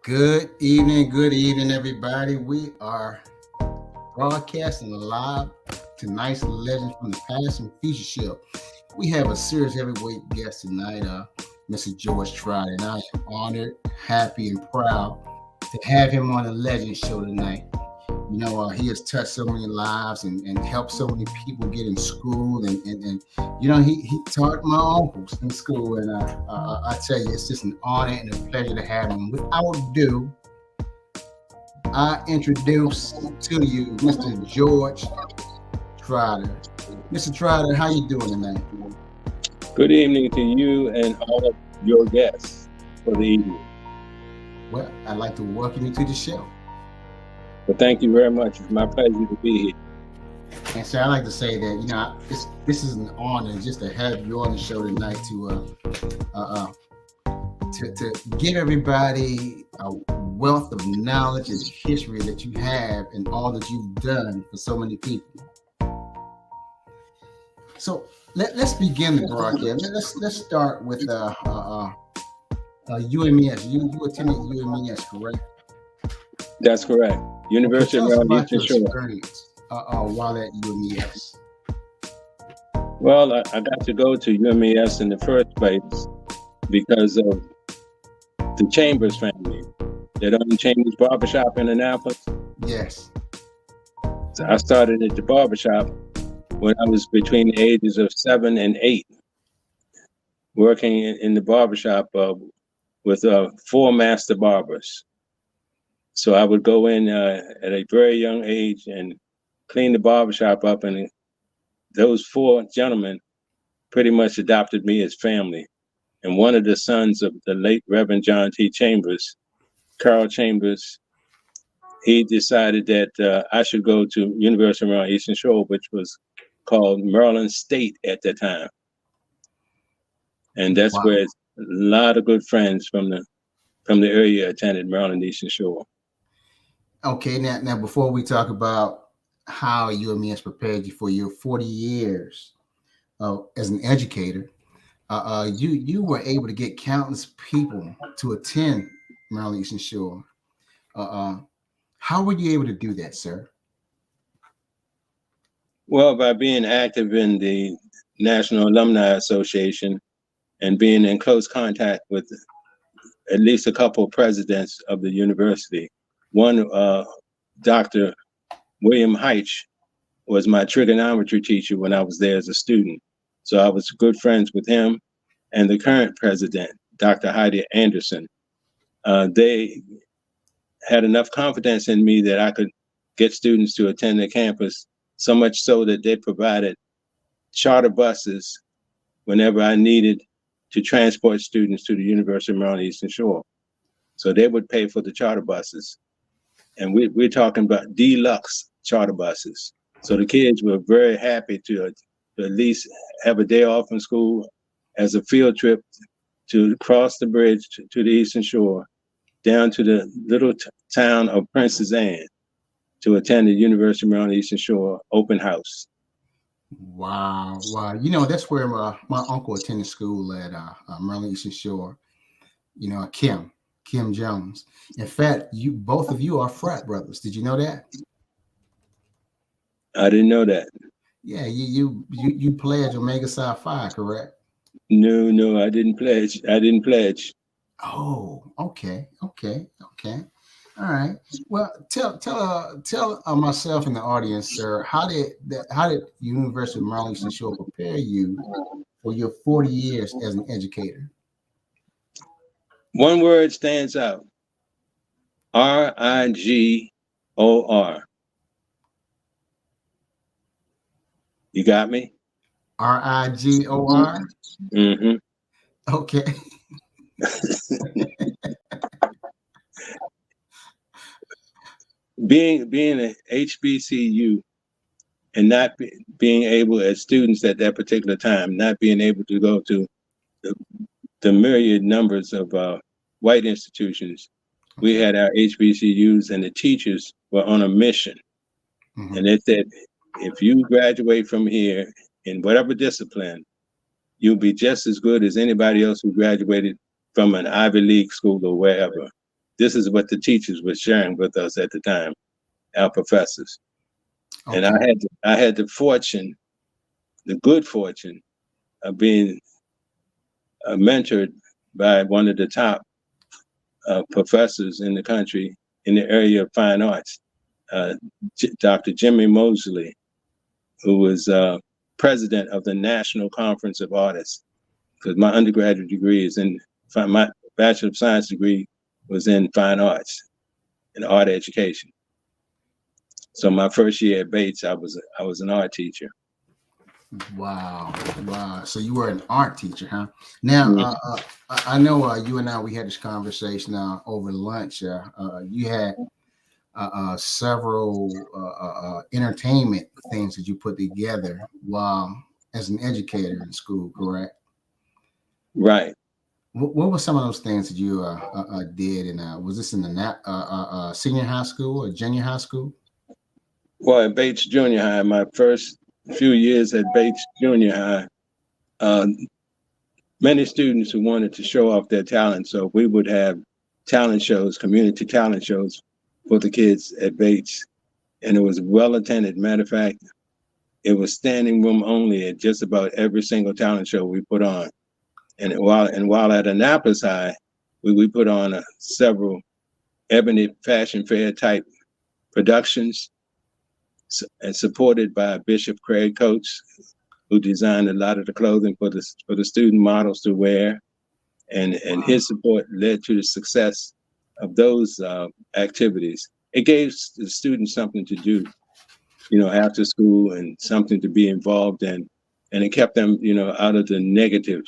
Good evening, everybody. We are broadcasting live tonight's Legends from the Past and Future Show. We have a serious heavyweight guest tonight, Mr. George Trotter, and I am honored, happy, and proud to have him on the Legends Show tonight. He has touched so many lives and helped so many people get in school. And he taught my uncles in school. And I tell you, it's just an honor and a pleasure to have him. Without ado, I introduce to you Mr. George Trotter. Mr. Trotter, how you doing tonight? Good evening to you and all of your guests for the evening. Well, I'd like to welcome you to the show. But thank you very much. It's my pleasure to be here. And so I like to say that this is an honor just to have you on the show tonight to give everybody a wealth of knowledge and history that you have and all that you've done for so many people. So let's begin the broadcast. Let's start with UMES. You attended UMES, correct? That's correct. University of Maryland Eastern Shore. Experience while at UMES. Well, I got to go to UMES in the first place because of the Chambers family that owned Chambers Barbershop in Annapolis. Yes. So I started at the barbershop when I was between the ages of 7 and 8, working in the barbershop with 4 master barbers. So I would go in at a very young age and clean the barbershop up, and those 4 gentlemen pretty much adopted me as family. And one of the sons of the late Reverend John T. Chambers, Carl Chambers, he decided that I should go to University of Maryland Eastern Shore, which was called Maryland State at that time. And that's where a lot of good friends from the area attended Maryland Eastern Shore. Okay, now before we talk about how UMES prepared you for your 40 years as an educator, you were able to get countless people to attend Maryland Eastern Shore. How were you able to do that, sir? Well, by being active in the National Alumni Association and being in close contact with at least a couple of presidents of the university. One, Dr. William Heitch, was my trigonometry teacher when I was there as a student. So I was good friends with him and the current president, Dr. Heidi Anderson. They had enough confidence in me that I could get students to attend the campus, so much so that they provided charter buses whenever I needed to transport students to the University of Maryland Eastern Shore. So they would pay for the charter buses. And we're talking about deluxe charter buses. So the kids were very happy to at least have a day off from school as a field trip to cross the bridge to the Eastern Shore, down to the little town of Princess Anne to attend the University of Maryland Eastern Shore open house. Wow. That's where my uncle attended school at Maryland Eastern Shore. Kim Jones. In fact, both of you are frat brothers. Did you know that? I didn't know that. Yeah, you pledged Omega Psi Phi, correct? No, I didn't pledge. Oh, okay. All right. Well, tell myself and the audience, sir, how did University of Maryland Eastern Shore prepare you for your 40 years as an educator? One word stands out: RIGOR. You got me? RIGOR? Mm-hmm. Okay. Being a HBCU and not being able, as students at that particular time, not being able to go to the myriad numbers of white institutions, we had our HBCUs, and the teachers were on a mission. Mm-hmm. And they said, if you graduate from here in whatever discipline, you'll be just as good as anybody else who graduated from an Ivy League school or wherever. this is what the teachers were sharing with us at the time, our professors. And Okay. I had the fortune, the good fortune of being mentored by one of the top professors in the country in the area of fine arts, uh, Dr. Jimmy Mosley, who was president of the National Conference of Artists. Because my undergraduate degree is in my Bachelor of Science degree was in fine arts and art education. So my first year at Bates, I was an art teacher. Wow, wow. So you were an art teacher, huh? Now, Mm. I know you and I we had this conversation over lunch. You had several entertainment things that you put together while as an educator in school, correct? Right. What were some of those things that you did? And was this in the senior high school or junior high school? Well, at Bates Junior High, my first few years at Bates Junior High, uh, many students who wanted to show off their talent. So we would have talent shows, community talent shows for the kids at Bates. And it was well attended. Matter of fact, it was standing room only at just about every single talent show we put on. And while at Annapolis High, we put on several Ebony Fashion Fair type productions, and supported by Bishop Craig Coates, who designed a lot of the clothing for the student models to wear, and Wow. his support led to the success of those activities. It gave the students something to do, after school, and something to be involved in, and it kept them, out of the negative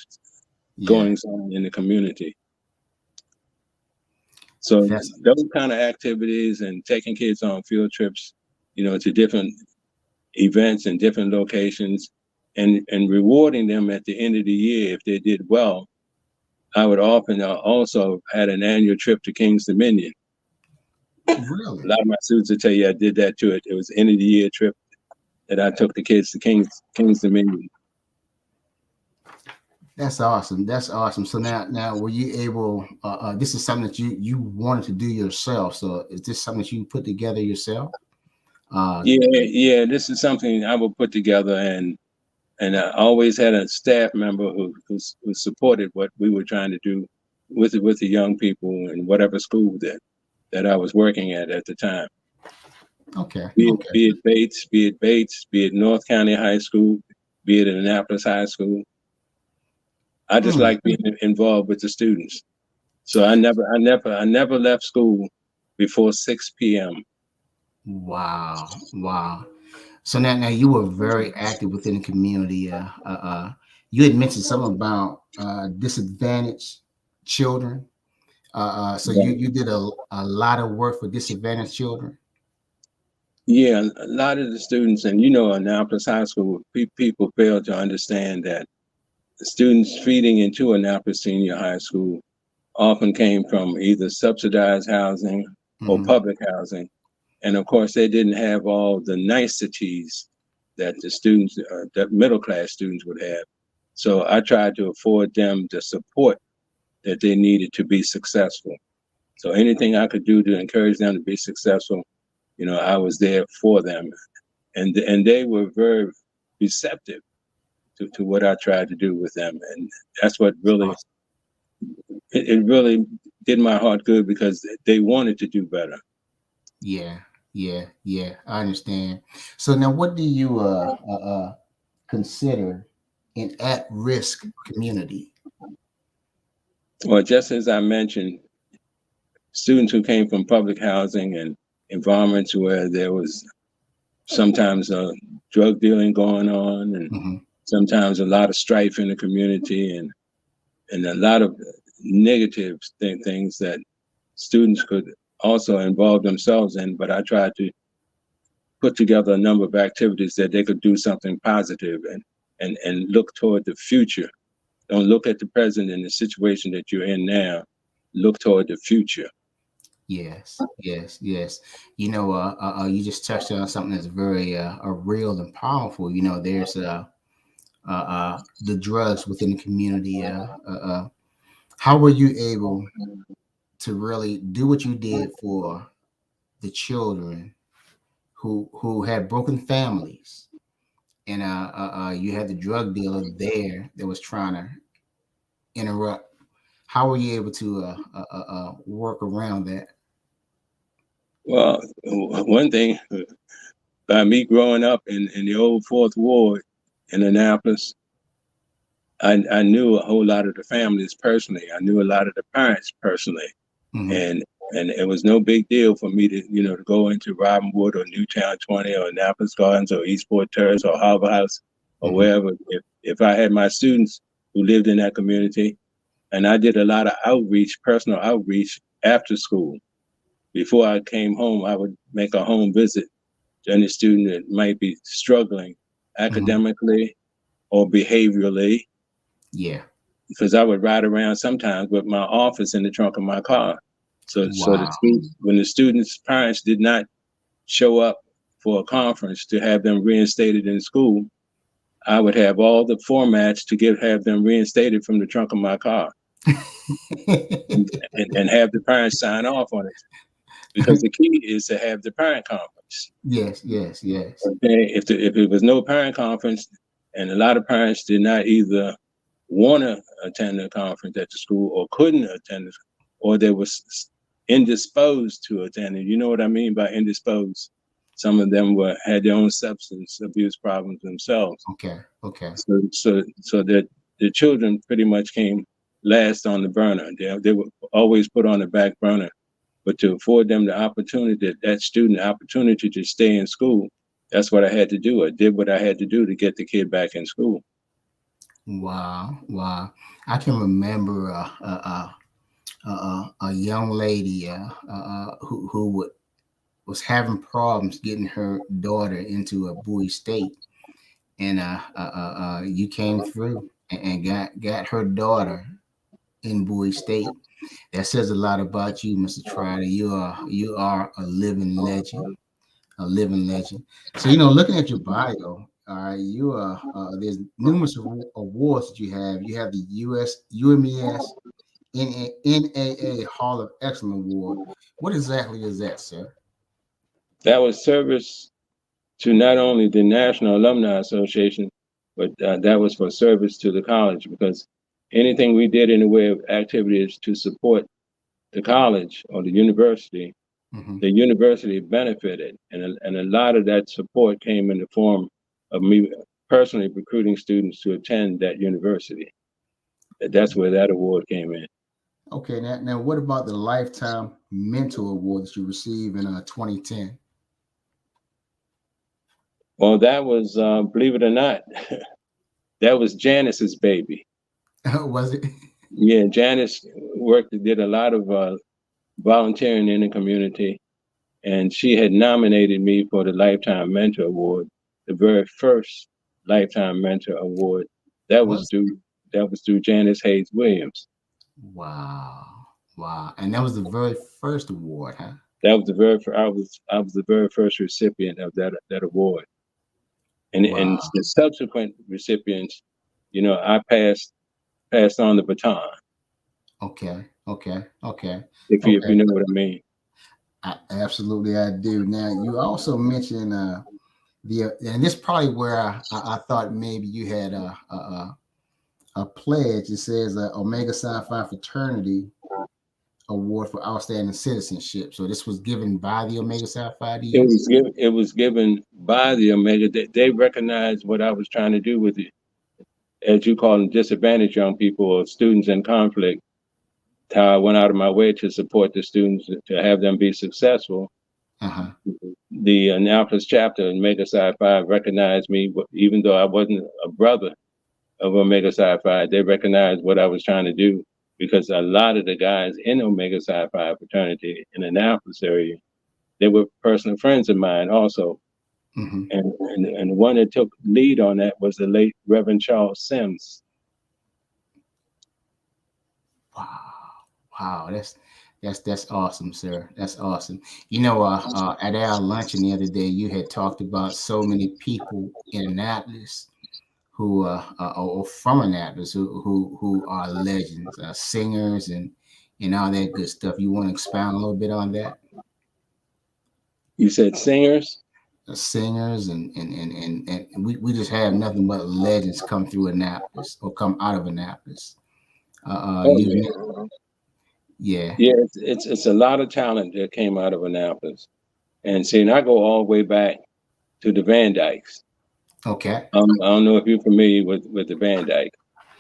Yeah, goings on in the community. So that's those kind of activities and taking kids on field trips, to different events and different locations, and rewarding them at the end of the year if they did well. I would often also had an annual trip to King's Dominion. A really lot of my students will tell you I did that too. It was end of the year trip that I took the kids to King's Dominion. that's awesome. That's awesome. So now were you able? This is something that you wanted to do yourself. So is this something that you put together yourself? Uh, Yeah. This is something I would put together, and I always had a staff member who supported what we were trying to do with the young people in whatever school that I was working at the time. okay, Be it okay. be it Bates, be it North County High School, be it Annapolis High School. I just Mm, like being involved with the students. So I never left school before 6 p.m. wow, wow. So now you were very active within the community. You had mentioned something about disadvantaged children. So you did a lot of work for disadvantaged children. Yeah, a lot of the students, and Annapolis High School, people fail to understand that the students feeding into Annapolis Senior High School often came from either subsidized housing or Hmm. public housing. And of course, they didn't have all the niceties that the students, that middle class students would have. So I tried to afford them the support that they needed to be successful. So anything I could do to encourage them to be successful, I was there for them. And they were very receptive to what I tried to do with them. And that's what really, Awesome. it really did my heart good, because they wanted to do better. Yeah, yeah. I understand. So now, what do you consider an at-risk community? Well, just as I mentioned, students who came from public housing and environments where there was sometimes drug dealing going on, and Hmm. sometimes a lot of strife in the community, and a lot of negative things that students could also involve themselves in. But I tried to put together a number of activities that they could do something positive, and look toward the future. Don't look at the present and the situation that you're in now. Look toward the future. Yes, yes, yes. You just touched on something that's very real and powerful. There's the drugs within the community. How were you able to really do what you did for the children who had broken families, and you had the drug dealer there that was trying to interrupt. How were you able to work around that? Well, one thing, by me growing up in the old Fourth Ward in Annapolis, I knew a whole lot of the families personally. I knew a lot of the parents personally, Mm-hmm. and it was no big deal for me to to go into Robinwood or Newtown 20 or Annapolis Gardens or Eastport Terrace or Harbor House or Mm-hmm. wherever. If I had my students who lived in that community, and I did a lot of outreach, personal outreach after school. Before I came home, I would make a home visit to any student that might be struggling Mm-hmm. academically or behaviorally, Yeah. because I would ride around sometimes with my office in the trunk of my car. So the Wow. students, when the students' parents did not show up for a conference to have them reinstated in school, I would have all the formats to have them reinstated from the trunk of my car, and have the parents sign off on it. Because the key is to have the parent conference. Yes, yes, yes. Okay, if it was no parent conference, and a lot of parents did not either want to attend the conference at the school or couldn't attend it, or they was indisposed to attend it. You know what I mean by indisposed? Some of them had their own substance abuse problems themselves. Okay, okay. So that the children pretty much came last on the burner. They were always put on the back burner. But to afford them the opportunity, that student opportunity to stay in school, that's what I had to do. I did what I had to do to get the kid back in school. Wow, wow. I can remember a young lady who was having problems getting her daughter into a Bowie State, and you came through and got her daughter in Bowie State. That says a lot about you, Mr. Trotter. You are a living legend, a living legend. So looking at your bio, you there's numerous awards that you have. You have the UMES NAA Hall of Excellence Award. What exactly is that, sir? That was service to not only the National Alumni Association, but that was for service to the college, because anything we did in the way of activities to support the college or Mm-hmm. the university benefited. And a lot of that support came in the form of me personally recruiting students to attend that university. That's where that award came in. Okay, now what about the Lifetime Mentor Award that you received in 2010? Well, that was, believe it or not, that was Janice's baby. Was it? Yeah, Janice did a lot of volunteering in the community, and she had nominated me for the Lifetime Mentor Award, the very first Lifetime Mentor Award. That was Was due. That was through Janice Hayes Williams. Wow, wow, and that was the very first award, huh? That was the very. I was the very first recipient of that award, and Wow. the subsequent recipients, I passed on the baton. Okay, okay, okay, If you okay. know what I mean. Absolutely, I do. Now, you also mentioned and this is probably where I thought maybe you had a pledge. It says Omega Psi Phi Fraternity Award for Outstanding Citizenship. So this was given by the Omega Psi Phi to you. It was given by the Omega. They recognized what I was trying to do with it, as you call them, disadvantaged young people or students in conflict. How I went out of my way to support the students to have them be successful. Uh-huh. The Annapolis chapter in Omega Psi Phi recognized me, even though I wasn't a brother of Omega Psi Phi. They recognized what I was trying to do, because a lot of the guys in Omega Psi Phi fraternity in the Annapolis area, they were personal friends of mine also. Hmm. And the one that took lead on that was the late Reverend Charles Sims. Wow. Wow. That's awesome, sir. That's awesome. At our luncheon the other day, you had talked about so many people in Annapolis who or from Annapolis who are legends, singers, and and all that good stuff. You want to expound a little bit on that? You said singers? The singers and we just have nothing but legends come through Annapolis or come out of Annapolis. Oh You, yeah, yeah, yeah. It's a lot of talent that came out of Annapolis, and see, and I go all the way back to the Van Dykes. okay. I don't know if you're familiar with the Van Dyke.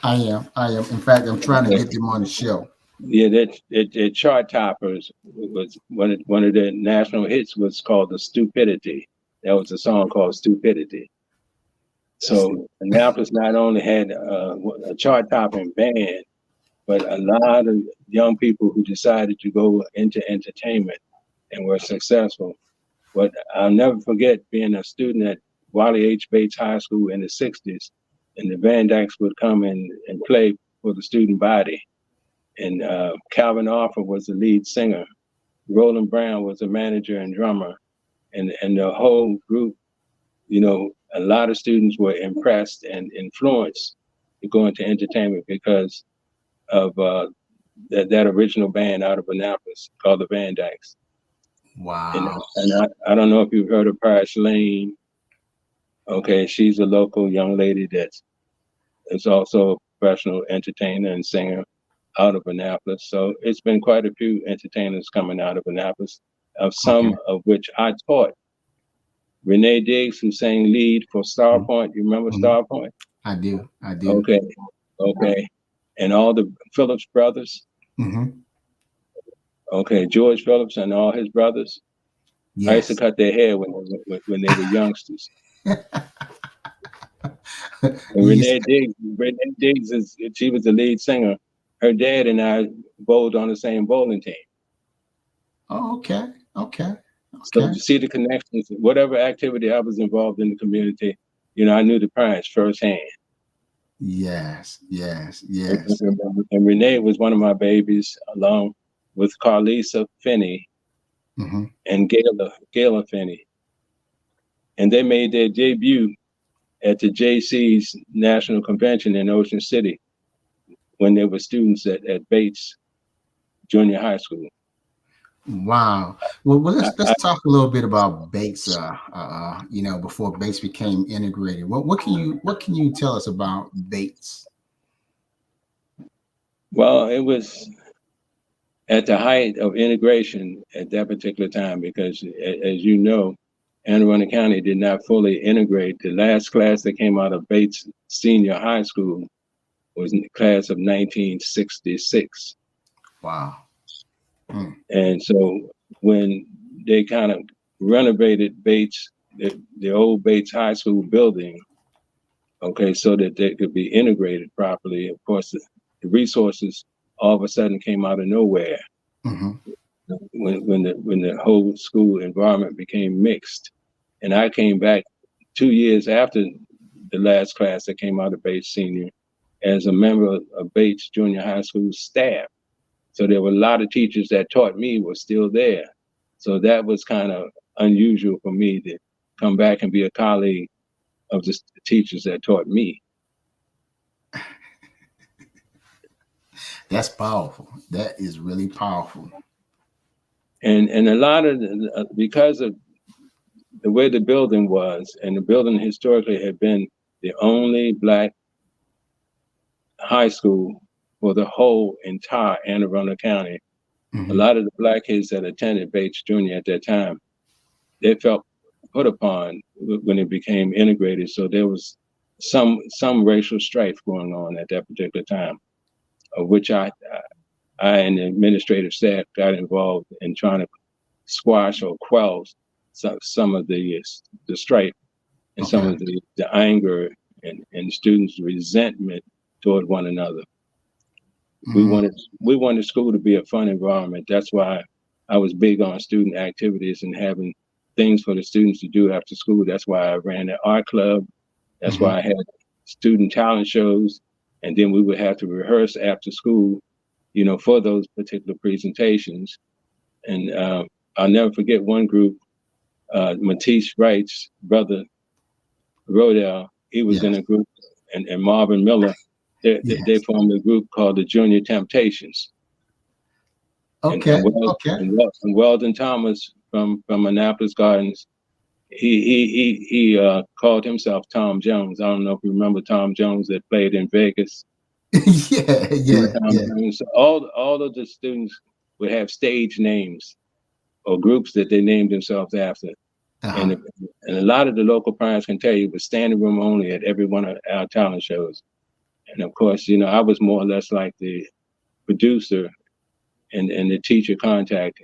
I am. I am. In fact, I'm trying to Okay. get them on the show. Yeah, that chart toppers was one of their national hits was called the Stupidity. That was a song called Stupidity. So Annapolis not only had a chart topping band, but a lot of young people who decided to go into entertainment and were successful. But I'll never forget being a student at Wally H. Bates High School in the 60s, and the Van Dykes would come and play for the student body. And Calvin Arthur was the lead singer. Roland Brown was the manager and drummer. And the whole group, a lot of students were impressed and influenced to go into entertainment because of that original band out of Annapolis called the Van Dykes. And, Wow. I don't know if you've heard of Paris Lane. Okay, she's a local young lady that is also a professional entertainer and singer out of Annapolis. So it's been quite a few entertainers coming out of Annapolis, of some Okay. of which I taught. Renee Diggs, who sang lead for Starpoint. You remember Mhm. Starpoint? I do. I do. Okay, okay. And all the Phillips brothers. Hmm. Okay, George Phillips and all his brothers. I used to Yes. cut their hair when they were youngsters. And You used Renee Diggs she was the lead singer. Her dad and I bowled on the same bowling team. oh, okay. Okay. So Okay. to see the connections, whatever activity I was involved in the community, I knew the parents firsthand. Yes. Yes. And, Yes. and Renee was one of my babies, along with Carlisa Finney Hmm. and Gayla Finney. And they made their debut at the JC's National Convention in Ocean City when they were students at Bates Junior High School. Wow. Well, I, let's I, talk a little bit about Bates. Before Bates became integrated. What can you tell us about Bates? well, it was at the height of integration at that particular time because, as you know, Anne Arundel County did not fully integrate. The last class that came out of Bates Senior High School was in the class of 1966. Wow. Mm. And so when they kind of renovated Bates, the old Bates High School building, okay, so that they could be integrated properly, of course, the resources all of a sudden came out of nowhere Hmm. when the whole school environment became mixed. And I came back 2 years after the last class that came out of Bates Senior as a member of Bates Junior High School staff. So there were a lot of teachers that taught me were still there. So that was kind of unusual for me to come back and be a colleague of the teachers that taught me. That's powerful. That is really powerful. And a lot of because of the way the building was, and the building historically had been the only Black high school for the whole entire Anne Arundel County. A Hmm. lot of the Black kids that attended Bates Junior at that time, they felt put upon when it became integrated. So there was some racial strife going on at that particular time, of which I and the administrative staff got involved in trying to squash or quell some of the strife and some Okay. of the anger and students' resentment toward one another. We Mm. wanted we wanted school to be a fun environment. That's why I was big on student activities and having things for the students to do after school. That's why I ran the art club. That's Hmm. why I had student talent shows, and then we would have to rehearse after school, for those particular presentations. And I'll never forget one group, Matisse Wright's brother Rodell. He was in Yes. a group, and Marvin Miller. They Yes. formed a group called the Junior Temptations. Okay. Okay. And Weldon Thomas from Annapolis Gardens. He called himself Tom Jones. I don't know if you remember Tom Jones that played in Vegas. Yeah. Yeah. Tom Yeah. Jones. All of the students would have stage names or groups that they named themselves after. Uh-huh. And and a lot of the local parents can tell you it was standing room only at every one of our talent shows. And of course, I was more or less like the producer and the teacher contact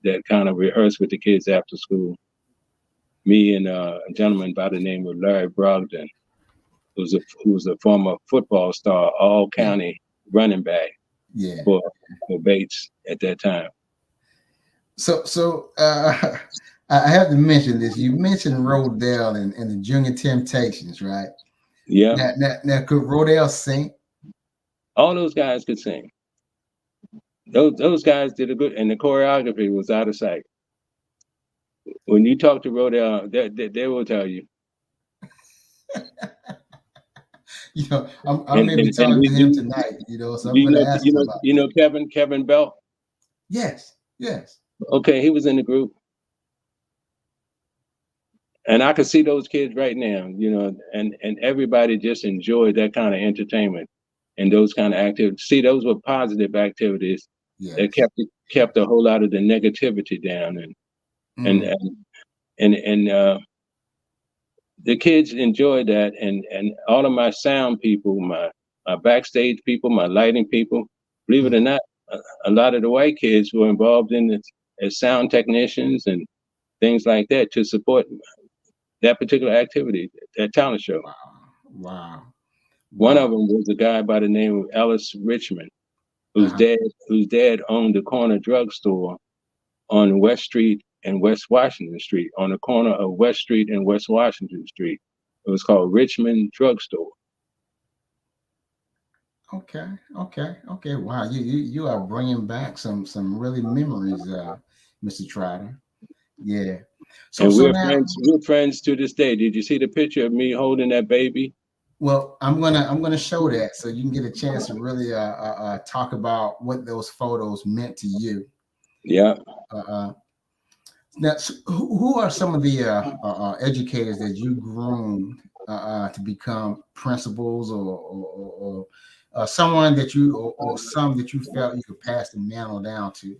that kind of rehearsed with the kids after school. Me and a gentleman by the name of Larry Brogdon, who was a former football star, all Yeah. county running back Yeah. for Bates at that time. So I have to mention this. You mentioned Rodell and the Junior Temptations, right? Yeah, Now could Rodell sing? all those guys could sing. Those guys did a good, and the choreography was out of sight. When you talk to Rodell, they will tell you. I And may be and talking to him tonight. So I'm you going to know ask him about that. Kevin Belt. Yes. Yes. Okay, he was in the group, and I could see those kids right now. And everybody just enjoyed that kind of entertainment and those kind of activities. See, those were positive activities that Yes. kept a whole lot of the negativity down, and Mm. and and the kids enjoyed that, and all of my sound people, my backstage people, my lighting people. Believe it or Mm. not, a lot of the white kids were involved in it as sound technicians and things like that to support that particular activity, that talent show. Wow. Wow. One Wow. of them was a guy by the name of Ellis Richmond, whose Uh-huh. dad owned the corner drugstore on West Street and West Washington Street, on the corner of West Street and West Washington Street. It was called Richmond Drugstore. Okay. Okay. Okay. Wow. You are bringing back some really memories, Mr. Trotter. Yeah. So And so now, we're friends to this day. Did you see the picture of me holding that baby? well, I'm gonna show that so you can get a chance to really talk about what those photos meant to you. Yeah. Uh, uh, Now, so who are some of the educators that you groomed to become principals, or someone that or some that you felt you could pass the mantle down to?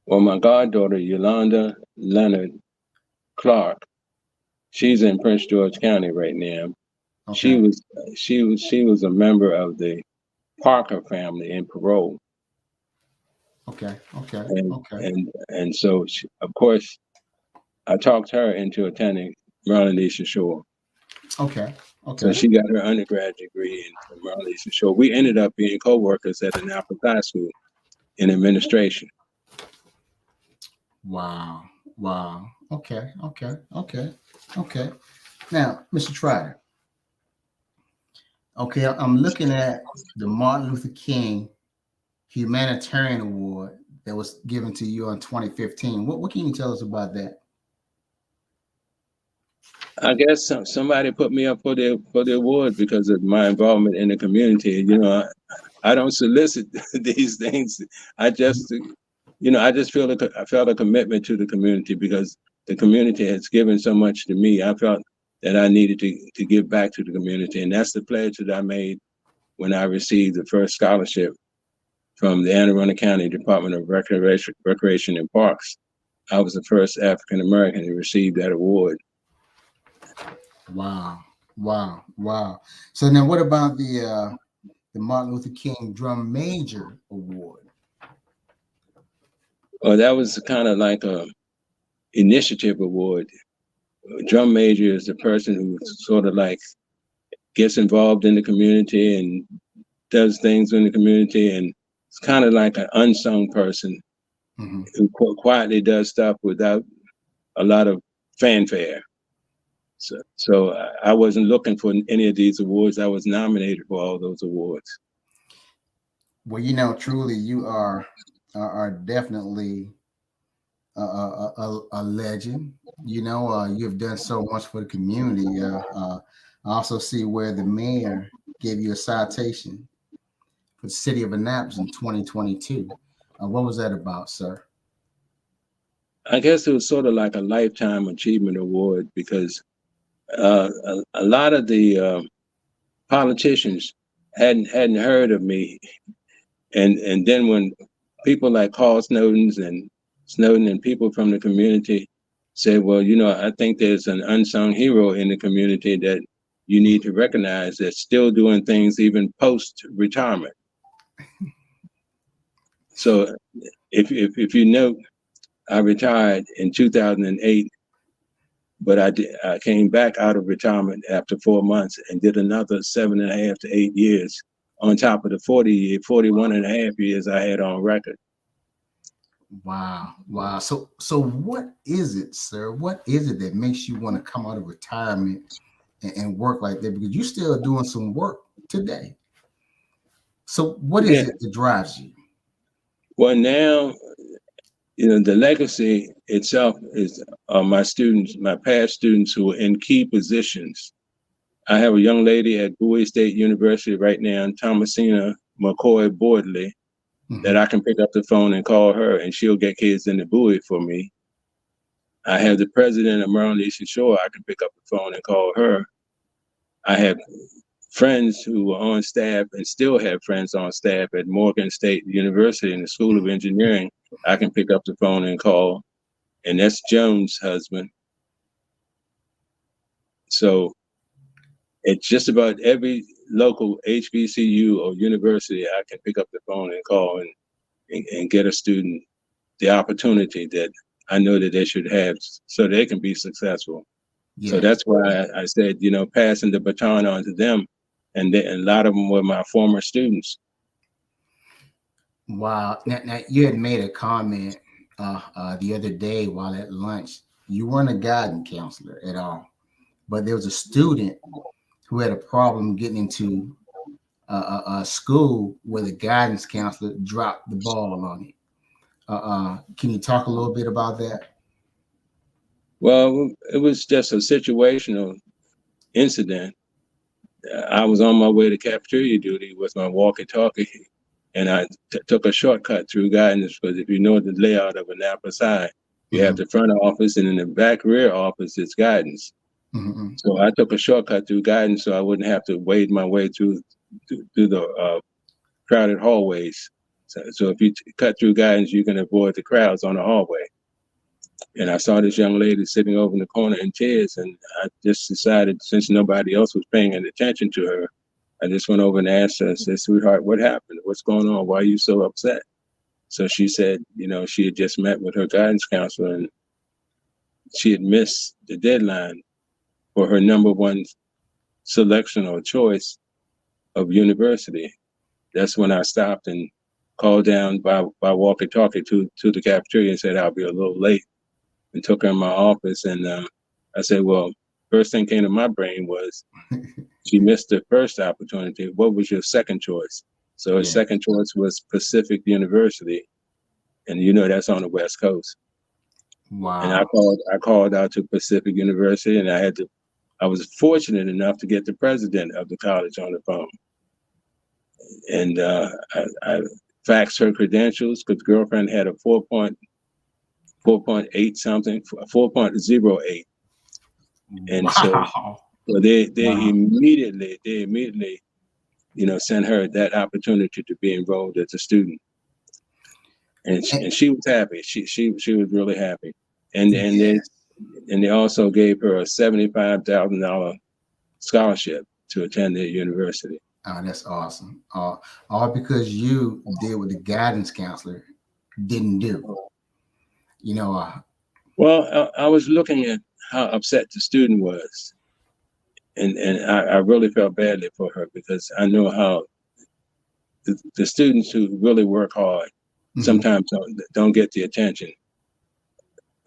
Well, my goddaughter, Yolanda Leonard Clark, she's in Prince George County right now. She Okay, was she was a member of the Parker family in parole. okay, okay, And okay, and so of course I talked her into attending Maryland Eastern Shore. okay, So okay, she got her undergrad degree from Maryland Eastern Shore. We ended up being co-workers at Annapolis High School in administration. wow, wow, okay, okay, okay, okay. Now, Mr. Trotter, okay, I'm looking at the Martin Luther King Humanitarian Award that was given to you in 2015. What can you tell us about that? I guess somebody put me up for the award because of my involvement in the community. I don't solicit these things. I just, I just I felt a commitment to the community because the community has given so much to me. I felt that I needed to give back to the community, and that's the pledge that I made when I received the first scholarship from the Anne Arundel County Department of Recreation and Parks. I was the first African American to receive that award. Wow, wow, wow. So now, what about the Martin Luther King Drum Major Award? Well, that was kind of like a initiative award. A drum major is the person who sort of like gets involved in the community and does things in the community, and it's kind of like an unsung person Mm-hmm. who quietly does stuff without a lot of fanfare. So I wasn't looking for any of these awards. I was nominated for all those awards. Well, truly, you are definitely a legend. You have done so much for the community. I also see where the mayor gave you a citation for the city of Annapolis in 2022. What was that about, sir? I guess it was sort of like a lifetime achievement award because a lot of the politicians hadn't heard of me, and then when people like Carl Snowden and people from the community said, well, I think there's an unsung hero in the community that you need to recognize that's still doing things even post retirement. So if you note, I retired in 2008, but I came back out of retirement after 4 months and did another 7.5 to 8 years on top of the 41 and a half years I had on record. Wow, wow. So what is it, sir? What is it that makes you want to come out of retirement and work like that? Because you're still doing some work today. So what is Yeah. it that drives you? Well, now, the legacy itself is my students, my past students who are in key positions. I have a young lady at Bowie State University right now, Thomasina McCoy Boardley, that I can pick up the phone and call her, and she'll get kids in the Bowie for me. I have the president of Maryland Eastern Shore. I can pick up the phone and call her. I have friends who are on staff and still have friends on staff at Morgan State University in the School of Engineering. I can pick up the phone and call, and that's Jones' husband. So it's just about every local HBCU or university I can pick up the phone and call and get a student the opportunity that I know that they should have so they can be successful. So Yes. that's why I said, passing the baton on to them. And a lot of them were my former students. Wow. Now you had made a comment the other day while at lunch. You weren't a guidance counselor at all, but there was a student who had a problem getting into a school where the guidance counselor dropped the ball on it. Can you talk a little bit about that? Well, it was just a situational incident. I was on my way to cafeteria duty with my walkie-talkie, and I took a shortcut through guidance because if you know the layout of a Napa side, you have the front office, and in the back rear office, it's guidance. So I took a shortcut through guidance so I wouldn't have to wade my way through the crowded hallways. So if you cut through guidance, you can avoid the crowds on the hallway. And I saw this young lady sitting over in the corner in tears, and I just decided, since nobody else was paying any attention to her, I just went over and asked her, I said, sweetheart, what happened? What's going on? Why are you so upset? So she said, she had just met with her guidance counselor and she had missed the deadline for her number one selection or choice of university. That's when I stopped and called down by walkie-talkie to the cafeteria and said, I'll be a little late, and took her in my office. And I said, well, first thing came to my brain was, she missed the first opportunity. What was your second choice? So her second choice was Pacific University. And that's on the West Coast. Wow. And I called out to Pacific University, and I was fortunate enough to get the president of the college on the phone. And I faxed her credentials because girlfriend had a 4.8 something, 4.08. And wow. so they immediately, sent her that opportunity to be enrolled as a student. And she was happy. She was really happy. And they also gave her a $75,000 scholarship to attend their university. Oh, that's awesome. All because you did what the guidance counselor didn't do. Well, I was looking at how upset the student was. And I really felt badly for her because I know how the students who really work hard sometimes don't get the attention.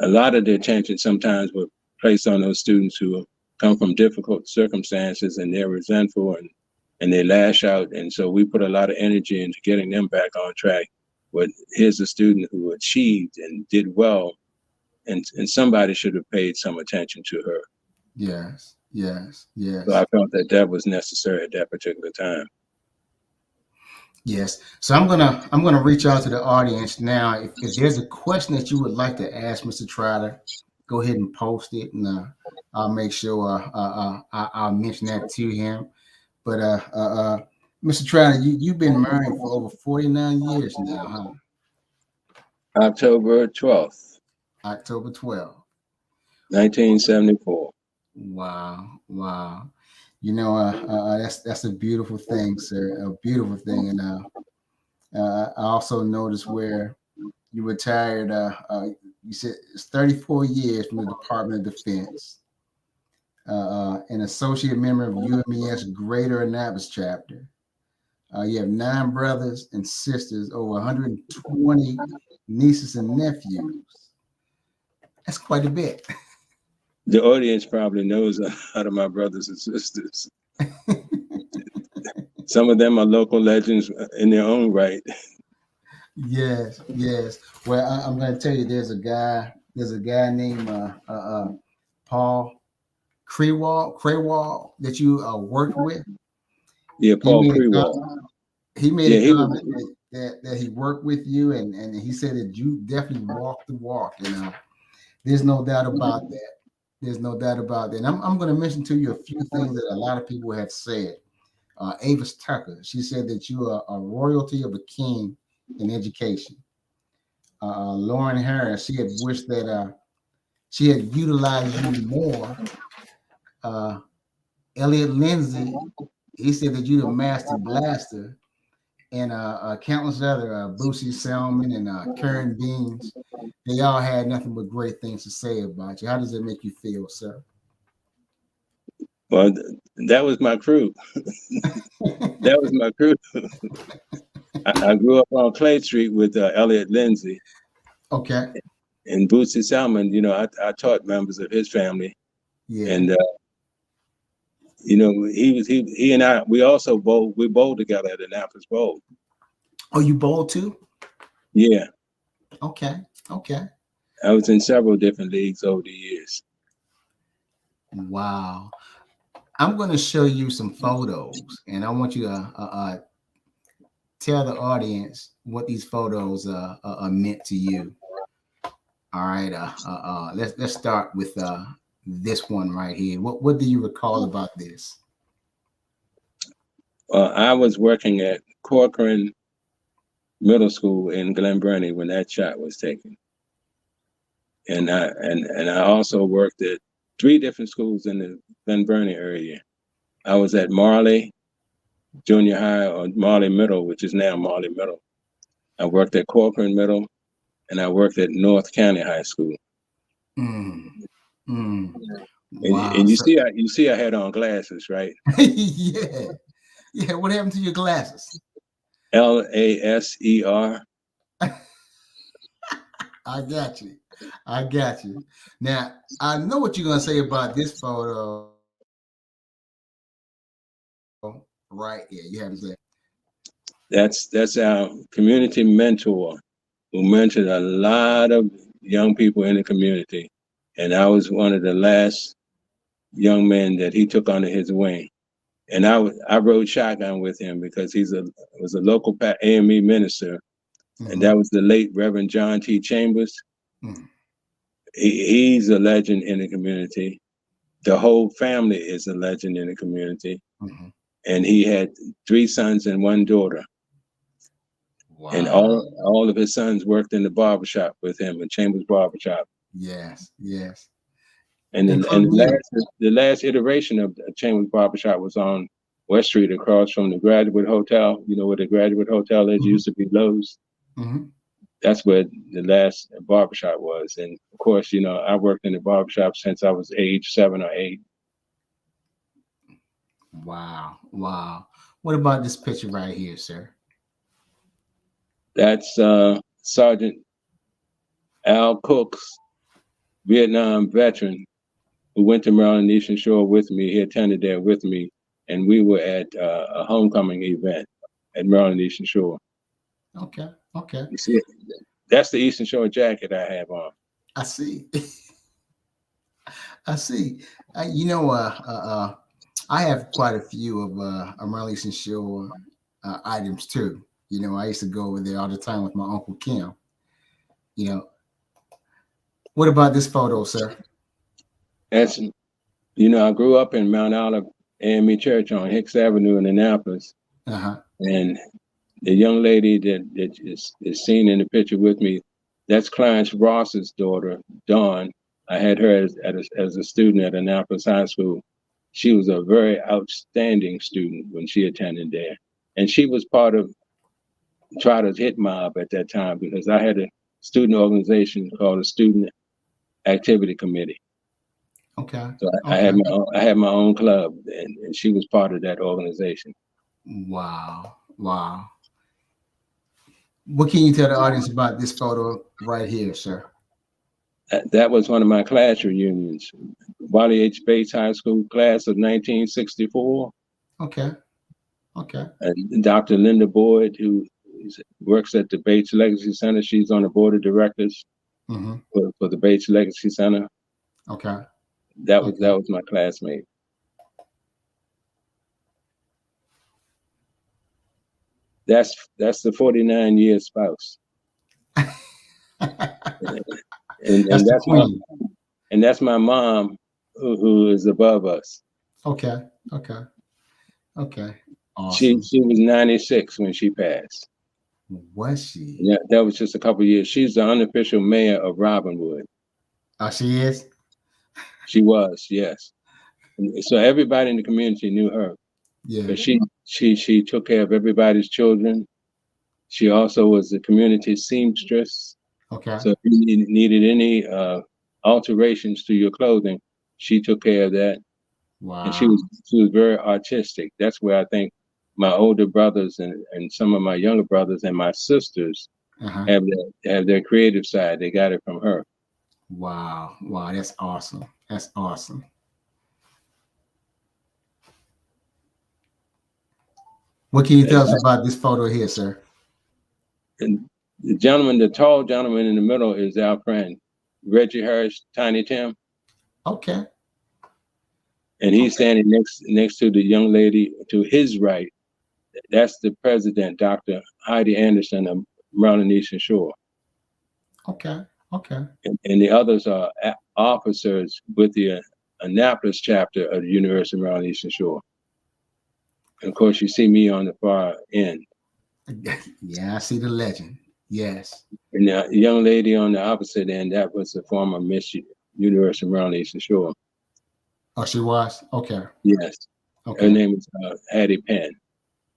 A lot of the attention sometimes was placed on those students who come from difficult circumstances and they're resentful and they lash out. And so we put a lot of energy into getting them back on track. But here's a student who achieved and did well, and somebody should have paid some attention to her. Yes. So I felt that was necessary at that particular time. Yes. So I'm gonna reach out to the audience now. If there's a question that you would like to ask Mr. Trotter, go ahead and post it, and I'll make sure I'll mention that to him. But Mr. Trotter, you've been married for over 49 years now, huh? October 12th, October 12th. 1974. Wow, wow. That's a beautiful thing, sir. A beautiful thing, and I also noticed where you retired. You said it's 34 years from the Department of Defense. An associate member of UMES Greater Annapolis chapter. You have 9 brothers and sisters, over 120 nieces and nephews. That's quite a bit. The audience probably knows a lot of my brothers and sisters. Some of them are local legends in their own right. Yes, yes. Well, I'm going to tell you, there's a guy. There's a guy named Paul Craywall that you worked with. Yeah, He Paul made a Prewall. he made Yeah, a he was. comment that he worked with you, and he said that you definitely walked the walk. There's no doubt about that. There's no doubt about that. And I'm going to mention to you a few things that a lot of people have said. Avis Tucker, she said that you are a royalty of a king in education. Lauren Harris, she had wished that she had utilized you more. Uh, Elliot Lindsay, he said that you're the master blaster, and countless other Boosie Selman and Karen Beans. They all had nothing but great things to say about you. How does it make you feel, sir? Well, that was my crew. That was my crew. I grew up on Clay Street with Elliot Lindsay Okay. and Bootsy Salmon. You know, I taught members of his family, Yeah. and you know, he and I. We also bowled together at Annapolis Bowl. Oh, you bowl too? Yeah, Okay. Okay. I was in several different leagues over the years. Wow. I'm going to show you some photos, and I want you to tell the audience what these photos are meant to you. All right. Let's start with this one right here. What do you recall about this? I was working at Corcoran Middle School in Glen Burnie when that shot was taken, and I also worked at 3 different schools in the Glen Burnie area. I was at Marley Junior High or Marley Middle, which is now Marley Middle. I worked at Corcoran Middle, and I worked at North County High School. Mm, mm. And Wow. you So, see, I had on glasses, right? yeah. Yeah. What happened to your glasses? LASER. I got you. I got you. Now, I know what you're going to say about this photo right here. You have to say, That's our community mentor who mentored a lot of young people in the community, and I was one of the last young men that he took under his wing. And I rode shotgun with him because was a local AME minister, and mm-hmm, that was the late Reverend John T. Chambers. mm-hmm, He's a legend in the community. The whole family is a legend in the community, mm-hmm. and he had 3 sons and 1 daughter, and Wow. all of his sons worked in the barbershop with him in Chambers Barbershop. Yes. Yes. And Including you. the last iteration of Chambers Barbershop was on West Street across from the Graduate Hotel. You know where the Graduate Hotel is? It Mm-hmm, used to be Lowe's. mm-hmm. That's where the last barbershop was. And of course, you know, I worked in the barbershop since I was age 7 or 8. Wow. Wow. What about this picture right here, sir? That's Sergeant Al Cook's Vietnam veteran who went to Maryland Eastern Shore with me. He attended there with me, and we were at a homecoming event at Maryland Eastern Shore. Okay. Okay. You see, that's the Eastern Shore jacket I have on. I see. I see. I have quite a few of Marlies and Shore items too. I used to go over there all the time with my Uncle Kim. You know, what about this photo, sir? That's, I grew up in Mount Olive AME Church on Hicks Avenue in Annapolis. Uh-huh. And the young lady that is seen in the picture with me, that's Clarence Ross's daughter, Dawn. I had her as a student at Annapolis High School. She was a very outstanding student when she attended there. And she was part of Trotter's hit mob at that time because I had a student organization called the Student Activity Committee. Okay. So Okay. I had my own club, and she was part of that organization. Wow. Wow. What can you tell the audience about this photo right here, sir? That was one of my class reunions. Wally H. Bates High School class of 1964. Okay. Okay. And Dr. Linda Boyd, who works at the Bates Legacy Center, she's on the board of directors Mm-hmm. for the Bates Legacy Center. Okay. That Okay. was my classmate. That's the 49-year spouse, That's and the queen. that's my mom, who is above us. Okay. Okay. Okay. She Awesome. was 96 when she passed. Was she? Yeah, that was just a couple of years. She's the unofficial mayor of Robinwood. Oh, she is? She was, yes. So everybody in the community knew her. Yeah. But she took care of everybody's children. She also was the community seamstress. Okay. So if you needed any alterations to your clothing, she took care of that. And she Wow. was very artistic. That's where I think my older brothers and some of my younger brothers and my sisters Uh-huh. have their creative side. They got it from her. Wow. Wow. That's awesome. That's awesome. What can you tell us about this photo here, sir? And the tall gentleman in the middle is our friend, Reggie Harris, Tiny Tim. Okay. And he's standing next to the young lady to his right. That's the president, Dr. Heidi Anderson of Maryland Eastern Shore. Okay. Okay. And the others are officers with the Annapolis chapter of the University of Maryland Eastern Shore. And of course, you see me on the far end. Yeah, I see the legend. Yes. And the young lady on the opposite end, that was the former Miss University of Maryland Eastern Shore. Oh, she was? Okay. Yes. Okay. Her name is Hattie Penn.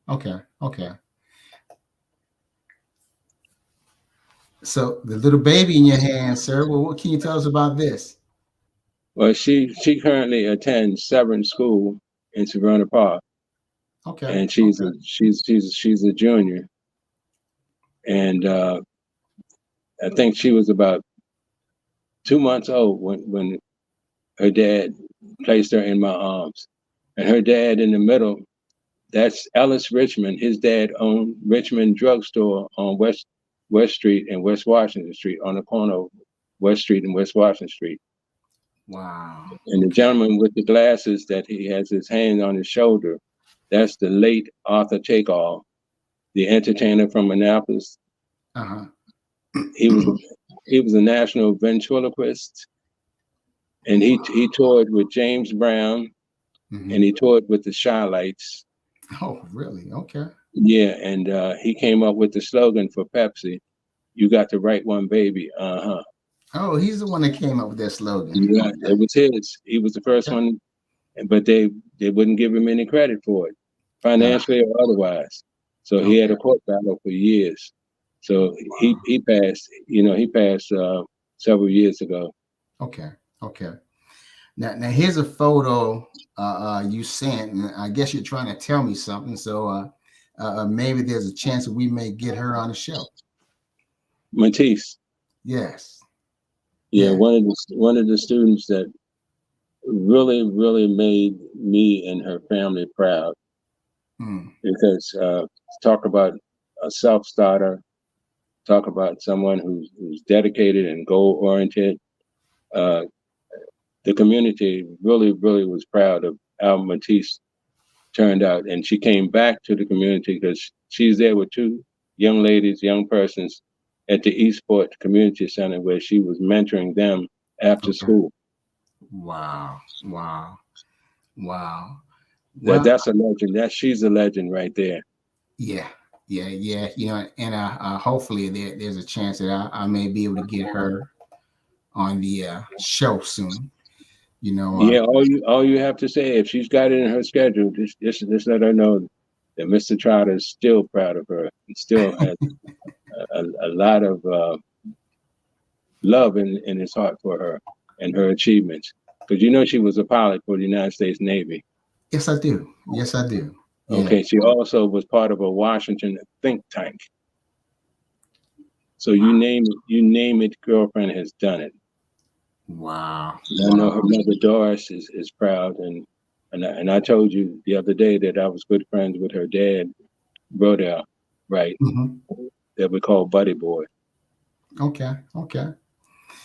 Okay. Okay. So the little baby in your hand, sir. Well, what can you tell us about this? Well, she currently attends Severn School in Severna Park, Okay. and she's Okay. she's a junior, and I think she was about 2 months old when her dad placed her in my arms, and her dad in the middle. That's Ellis Richmond. His dad owned Richmond Drugstore on West Street and West Washington Street, on the corner of West Street and West Washington Street. Wow. And the Okay. gentleman with the glasses that he has his hand on his shoulder, that's the late Arthur Takeoff, the entertainer from Annapolis. Uh-huh. He was a national ventriloquist, and he toured with James Brown, Mm-hmm. and he toured with the Shy-Lights. Oh, really? Okay. Yeah, and he came up with the slogan for Pepsi: "You got the right one, baby." Uh-huh. Oh, he's the one that came up with that slogan. Yeah, Okay. it was his. He was the first Okay. one, but they wouldn't give him any credit for it, financially or otherwise. So he had Okay. a court battle for years. So Wow. he passed. He passed several years ago. Okay. Okay. Now here's a photo you sent, and I guess you're trying to tell me something. So maybe there's a chance that we may get her on the show. Matisse. Yes. Yeah, Yeah. one of the students that really made me and her family proud, Mm. because talk about a self-starter, talk about someone who's dedicated and goal-oriented. Uh, the community really was proud of how Matisse turned out, and she came back to the community because she's there with two young ladies, young persons at the Eastport Community Center where she was mentoring them after Okay. school. Wow. Wow. Wow. That Well, that's a legend. That she's a legend right there. yeah. Yeah. Yeah. And hopefully there's a chance that I may be able to get her on the show soon. You know, Yeah, all you have to say if she's got it in her schedule, just let her know that Mr. Trotter is still proud of her. He still has a lot of love in his heart for her and her achievements. Because she was a pilot for the United States Navy. yes, I do. Yes, I do. Yeah. Okay, she also was part of a Washington think tank. So Wow. you name it, girlfriend has done it. Wow. I know Wow. her mother Doris is proud, and I told you the other day that I was good friends with her dad, Brodell, right? Hmm. That we call Buddy Boy. Okay. Okay.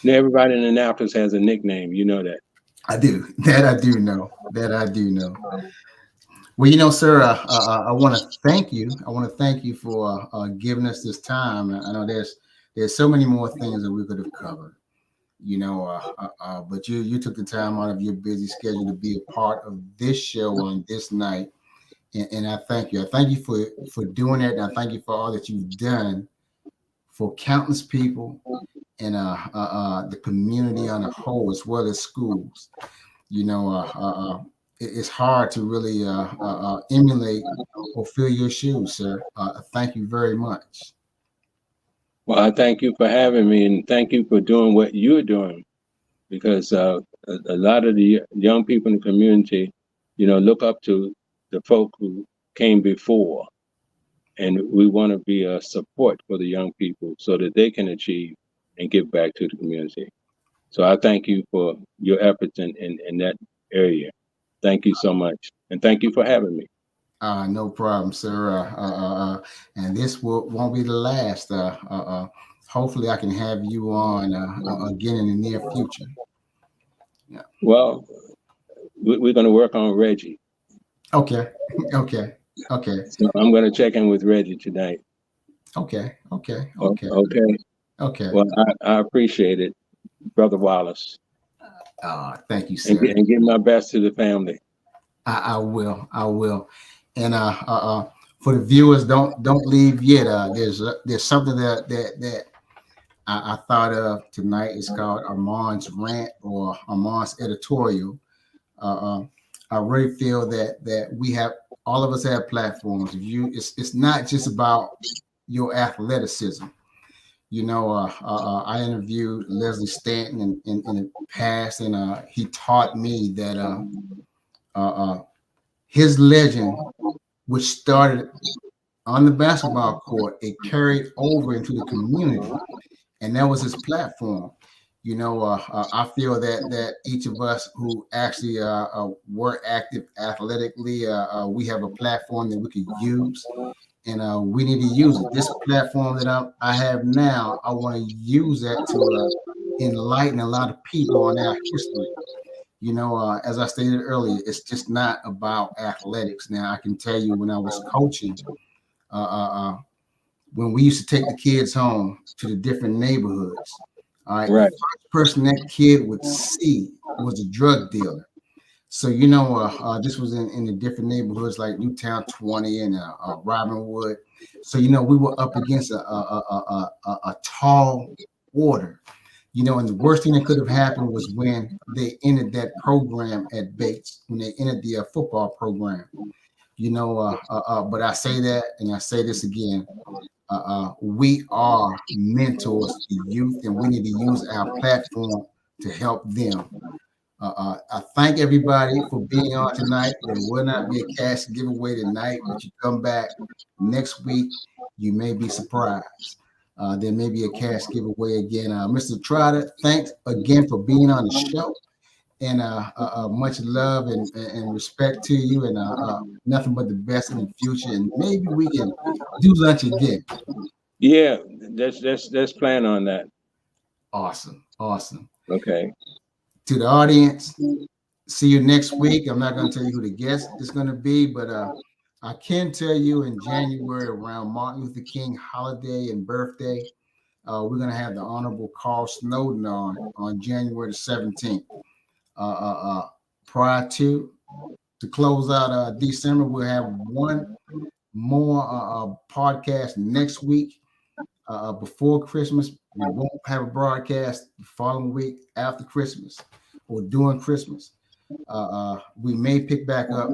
Now everybody in Annapolis has a nickname, you know that. I do. That I do know. That I do know. Well, sir, I want to thank you. I want to thank you for giving us this time. I know there's so many more things that we could have covered. But you took the time out of your busy schedule to be a part of this show on this night, and I thank you. I thank you for doing it, and I thank you for all that you've done for countless people and the community on a whole, as well as schools. You know, it's hard to really emulate or fill your shoes, sir. Thank you very much. Well, I thank you for having me, and thank you for doing what you're doing, because a lot of the young people in the community, look up to the folk who came before, and we want to be a support for the young people so that they can achieve and give back to the community. So I thank you for your efforts in that area. Thank you so much, and thank you for having me. No problem, sir. And this won't be the last. Hopefully, I can have you on again in the near future. Yeah. Well, we're going to work on Reggie. Okay. Okay. Okay. So I'm going to check in with Reggie tonight. Okay. Okay. Okay. Okay. Okay. Well, I appreciate it, Brother Wallace, Thank you, and, sir. and give my best to the family. I will. I will. And for the viewers, don't leave yet. There's something that I thought of tonight. It's called Armand's rant or Armand's editorial. Uh, uh, I really feel that we have all of us have platforms. It's not just about your athleticism. I interviewed Leslie Stanton in the past, and he taught me that his legend, which started on the basketball court, it carried over into the community, and that was his platform. I feel that each of us who actually were active athletically, we have a platform that we could use, and we need to use it. This platform that I have now, I want to use that to enlighten a lot of people on our history. As I stated earlier, it's just not about athletics. Now, I can tell you when I was coaching, uh, uh, uh, when we used to take the kids home to the different neighborhoods, all right, the Right. first person that kid would see was a drug dealer. So, this was in the different neighborhoods like Newtown 20 and Robinwood. So, we were up against a tall order. And the worst thing that could have happened was when they entered that program at Bates, when they entered the football program. But I say that, and I say this again. We are mentors to youth, and we need to use our platform to help them. I thank everybody for being on tonight. There will not be a cash giveaway tonight, but you come back next week, you may be surprised. There may be a cash giveaway again. Mr. Trotter, thanks again for being on the show, and much love and respect to you, and nothing but the best in the future. And maybe we can do lunch again. Yeah, let's plan on that. Awesome, awesome. Okay. To the audience, see you next week. I'm not going to tell you who the guest is going to be, but I can tell you in January around Martin Luther King holiday and birthday, we're going to have the Honorable Carl Snowden on January the 17th. Prior to close out December, we'll have one more podcast next week before Christmas. We won't have a broadcast the following week after Christmas or during Christmas. We may pick back up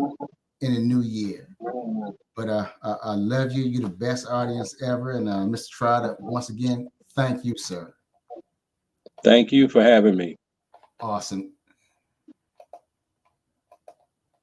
in the new year. But I love you. You're the best audience ever. And Mr. Trotter, once again, thank you, sir. Thank you for having me. Awesome.